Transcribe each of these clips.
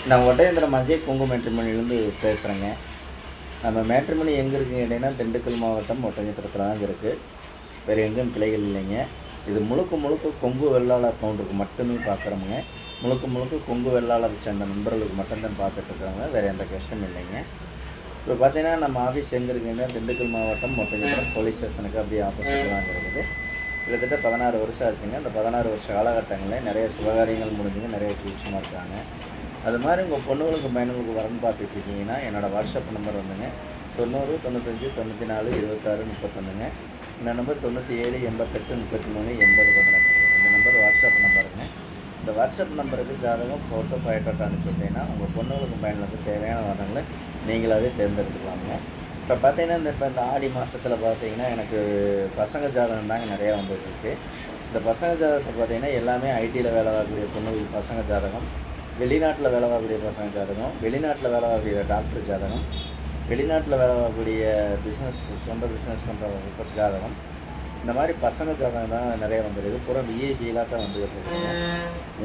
நான் ஒட்டயந்திரம் அஜய் கொங்கு மேட்ரிமோனிலேருந்து பேசுகிறேங்க. நம்ம மேட்ரிமோனி எங்கே இருக்குங்க கேட்டிங்கன்னா, திண்டுக்கல் மாவட்டம் ஒட்டஞ்சத்திரத்தில் தாங்க இருக்குது. வேறு எங்கேயும் கிளைகள் இல்லைங்க. இது முழுக்க கொங்கு வெள்ளாளர் கவுண்டருக்கு மட்டுமே பார்க்குறோமுங்க. முழுக்க கொங்கு வெள்ளாளர் சேர்ந்த நண்பர்களுக்கு மட்டும்தான் பார்த்துட்ருக்குறோங்க. வேறு எந்த கஷ்டமும் இல்லைங்க. இப்போ பார்த்தீங்கன்னா, நம்ம ஆஃபீஸ் எங்கே இருக்குங்கன்னா, திண்டுக்கல் மாவட்டம் ஒட்டஞ்சத்திரம் போலீஸ் ஸ்டேஷனுக்கு அப்படியே ஆப்போசிட்டில் தாங்க இருக்குது. கிட்டத்தட்ட 16 வருஷம் ஆச்சுங்க. அந்த 16 வருஷ காலகட்டங்களில் நிறைய சுபகாரியங்கள் முடிஞ்சுங்க, நிறைய சூட்சமாக இருக்காங்க. அது மாதிரி உங்கள் பொண்ணுகளுக்கு பையனுங்களுக்கு வரன்னு பார்த்துட்ருக்கீங்கன்னா, என்னோடய வாட்ஸ்அப் நம்பர் வந்துங்க 90 95 94 26 31ங்க. இந்த நம்பர் 97 88 33 80 15. இந்த நம்பர் வாட்ஸ்அப் நம்பருங்க. இந்த வாட்ஸ்அப் நம்பருக்கு ஜாதகம், ஃபோட்டோ, ஃபைட்டோட்டோ அனுப்பிச்சுட்டீங்கன்னா உங்கள் பொண்ணுகளுக்கு பையனுக்கு தேவையான வரங்களை நீங்களாகவே தேர்ந்தெடுத்துக்கலாமுங்க. இப்போ பார்த்தீங்கன்னா, இந்த ஆடி மாதத்தில் பார்த்தீங்கன்னா எனக்கு பசங்க ஜாதகம் தாங்க நிறையா வந்துட்டுருக்கு. இந்த பசங்க ஜாதகத்தை பார்த்தீங்கன்னா எல்லாமே ஐடியில் வேலை பார்க்கக்கூடிய பொண்ணுகள் பசங்க ஜாதகம், வெளிநாட்டில் வேலை பார்க்கக்கூடிய பசங்க ஜாதகம், வெளிநாட்டில் வேலை பார்க்கக்கூடிய டாக்டர் ஜாதகம், வெளிநாட்டில் வேலை பார்க்கக்கூடிய சொந்த பிஸ்னஸ் பண்ணுற ஜாதகம், இந்த மாதிரி பசங்க ஜாதகம் தான் நிறைய வந்துருக்கு. பூரா விஐபியெலாம் தான் வந்துக்கிட்டு இருக்குங்க.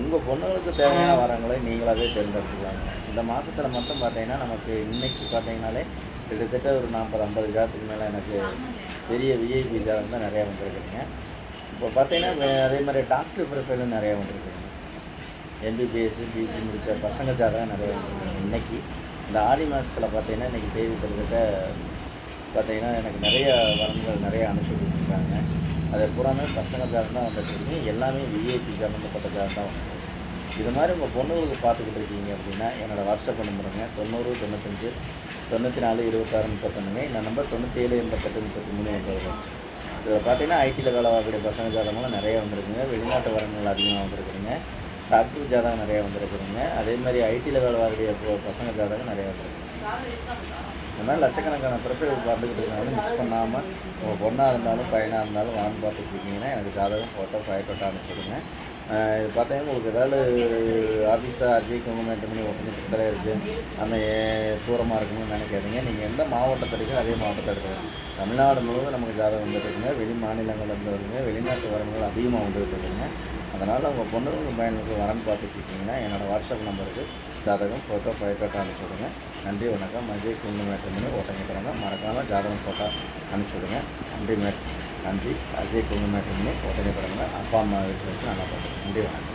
உங்கள் பொண்ணுங்களுக்கு தேவையான வரங்களை நீங்களாகவே தேர்ந்தெடுத்துக்கலாங்க. இந்த மாதத்தில் மட்டும் பார்த்தீங்கன்னா நமக்கு இன்றைக்கி பார்த்தீங்கன்னாலே கிட்டத்தட்ட ஒரு 40-50 ஜாதத்துக்கு மேலே எனக்கு பெரிய விஐபி ஜாதகம் தான் நிறையா வந்துருக்குதுங்க. இப்போ பார்த்தீங்கன்னா அதே மாதிரி டாக்டர் ப்ரொஃபைலும் நிறையா வந்துருக்குதுங்க. எம்பிபிஎஸ், பிஜி முடித்த பசங்க ஜாதகம் நிறைய வந்துருக்குங்க. இன்றைக்கி இந்த ஆடி மாதத்தில் பார்த்தீங்கன்னா இன்றைக்கி தேதி கிட்டத்தட்ட பார்த்தீங்கன்னா எனக்கு நிறைய வரன்கள் நிறைய அனுப்பிச்சி கொடுத்துருக்காங்க. அதை பூராமே பசங்க ஜாதகம் தான் வந்துட்டுருக்கு. எல்லாமே விஐபி சம்மந்தப்பட்ட ஜாதகம் தான் வந்து. இது மாதிரி உங்கள் பொண்ணுங்களுக்கு பார்த்துக்கிட்டு இருக்கீங்க அப்படின்னா என்னோடய வாட்ஸ்அப் நம்பருங்க 90 95 94 26 31ங்க. இந்த நம்பர் 97 88 33 80. இதில் பார்த்தீங்கன்னா ஐடியில் வேலை பார்க்கக்கூடிய பசங்க ஜாதகங்களும் நிறையா வந்துருக்குங்க. வெளிநாட்டு வரங்கள் அதிகமாக வந்துருக்குதுங்க. டாக்டர் ஜாதகம் நிறையா வந்துருக்குதுங்க. அதே மாதிரி ஐடியில் வேலை பார்க்கக்கூடிய பசங்க ஜாதகம் நிறையா வந்துருக்குங்க. இந்த மாதிரி லட்சக்கணக்கான ப்ரொஃபைல் பார்த்துக்கிட்டு இருக்கனால மிஸ் பண்ணாமல் உங்கள் பொண்ணாக இருந்தாலும் பையனாக இருந்தாலும் வாங்க பார்த்துட்ருக்கீங்கன்னா எனக்கு ஜாதகம், ஃபோட்டோ, ஃபைட்டோட்டோ அனுப்பிச்சுடுங்க. இது பார்த்தீங்கன்னா உங்களுக்கு ஏதாவது ஆஃபீஸாக அஜய் கொங்கு மேட்ரிமோனி ஒட்டஞ்சத்திரத்தில் இருக்குது, நம்ம தூரமாக இருக்கணும்னு நினைக்காதீங்க. நீங்கள் எந்த மாவட்டத்தில் இருக்கோ அதே மாவட்டத்தில் எடுத்துக்கணும். தமிழ்நாடு முழுவதும் நமக்கு ஜாதகம் வந்துட்டுருக்குங்க. வெளி மாநிலங்கள்லேருந்து வருங்க. வெளிநாட்டு வரங்கள் அதிகமாக வந்துட்டு இருக்குங்க. அதனால் உங்கள் பொண்ணுங்களுக்கு பையனுக்கு வரன்னு பார்த்துட்ருக்கீங்கன்னா என்னோடய வாட்ஸ்அப் நம்பருக்கு ஜாதகம், ஃபோட்டோ, ஃபைட்டோட்டோ அனுப்பிச்சுடுங்க. நன்றி, வணக்கம். அஜய் கொங்கு மேட்ரிமோனி ஒட்டஞ்சத்திரங்க. மறக்காமல் ஜாதகம், ஃபோட்டோ அனுப்பிச்சுடுங்க. நன்றி. அஜய் கொங்கு மேட்ரிமோனி ஒட்டஞ்சத்திரங்க. அப்பா அம்மா வீட்டில் வச்சு நல்லா பார்த்துருக்கேன். நன்றி, வணக்கம்.